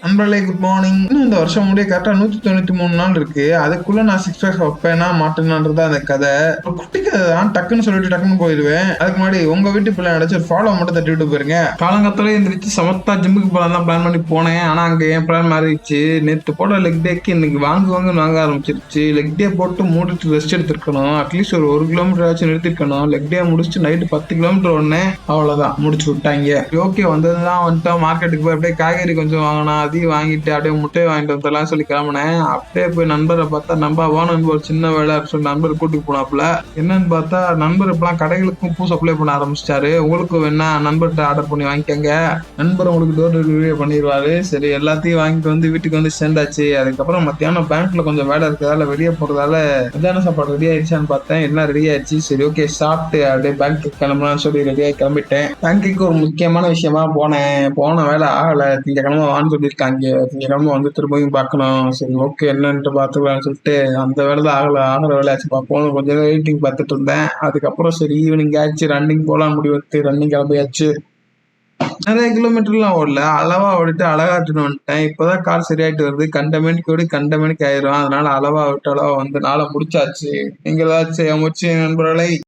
நண்பர்களே good morning. இன்னும் இந்த வருஷம் முடிய கரெக்டா 193 நாள் இருக்கு. அதுக்குள்ள நான் சிக்ஸ் பேக் வைப்பேனா மாட்டேனான்றதா அந்த கதை. ஒரு குட்டி கதை தான், டக்குன்னு சொல்லிட்டு டக்குன்னு போயிடுவேன். அதுக்கு முன்னாடி உங்க வீட்டு பிள்ளை நினைச்சு ஒரு ஃபாலோ மட்டும் தட்டி விட்டு போயிருங்க. காலங்கத்தாலே எந்திரிச்சு சமத்தா ஜிம்முக்கு போலாம் தான் பிளான் பண்ணி போனேன். ஆனா அங்க என் பிளான் மாறிடுச்சு. நேற்று போட லெக் டேக்கு இன்னைக்கு வாங்குவாங்கன்னு வாங்க ஆரம்பிச்சிருச்சு. லெக் டே போட்டு மூடிட்டு ரெஸ்ட் எடுத்துருக்கணும். அட்லீஸ்ட் ஒரு கிலோமீட்டர் ஆச்சு நிறுத்திருக்கணும். லெக் டே முடிச்சுட்டு நைட்டு 10 கிலோமீட்டர் ஒன்னே அவ்வளவுதான் முடிச்சு விட்டாங்க. ஓகே வந்ததுதான் வந்துட்டோம். மார்க்கெட்டுக்கு போய் அப்படியே காய்கறி கொஞ்சம் வாங்கினா அதையும் வாங்கிட்டு அப்படியே முட்டையை வாங்கிட்டு வந்துடலாம் சொல்லி கிளம்புனேன். அப்படியே போய் நண்பரை பார்த்தா நண்பர் ஒரு சின்ன வேலை சொல்லி நண்பர் கூட்டிட்டு போனாப்புல. என்னன்னு பார்த்தா நண்பர் இப்பெல்லாம் கடைகளுக்கும் பூ சப்ளை பண்ண ஆரம்பிச்சிட்டாரு. உங்களுக்கு வேணா நண்பர்கிட்ட ஆர்டர் பண்ணி வாங்கிக்கங்க, நண்பர் உங்களுக்கு டோர் டெலிவரி பண்ணிடுவாரு. சரி எல்லாத்தையும் வாங்கிட்டு வந்து வீட்டுக்கு வந்து சேர்ந்தாச்சு. அதுக்கப்புறம் மத்தியானம் பேங்க்ல கொஞ்சம் வேலை இருக்கிறதால வெளியே போறதால மத்தியான சாப்பாடு ரெடி ஆயிடுச்சான்னு பார்த்தேன். எல்லாம் ரெடி ஆயிடுச்சு. சரி ஓகே சாப்பிட்டு அப்படியே பேங்க்கு கிளம்பலாம்னு சொல்லி ரெடியாகி கிளம்பிட்டேன். பேங்க்குக்கு ஒரு முக்கியமான விஷயமா போன வேலை ஆகல. திங்கக்கிழமை வான்னு சொல்லியிருக்காங்க. திங்கக்கிழமை வந்து திரும்பியும் பார்க்கணும். சரி ஓகே என்னன்ட்டு பார்த்துக்கலாம்னு சொல்லிட்டு அந்த வேலை தான் ஆகிற வேலை ஆச்சு. பார்ப்போம் கொஞ்சம் நேரம் வெயிட்டிங் பார்த்துட்டு இருந்தேன். அதுக்கப்புறம் சரி ஈவினிங் ஆச்சு, ரன்னிங் போகலாம் முடிவெடுத்து ரன்னிங் கிளம்பியாச்சு. நிறைய கிலோமீட்டர்லாம் ஓடல, அளவா ஓடிட்டு அழகாட்டுன்னு வந்துட்டேன். இப்போதான் கால் சரியாயிட்டு வருது. கண்டமேனிக்கு ஓடி கண்டமேனிக்கு ஆயிரும். அதனால அளவா விட்டு அளவா வந்து நாளை முடிச்சாச்சு. நீங்க ஏதாச்சும் முடிச்சு நண்பர்களை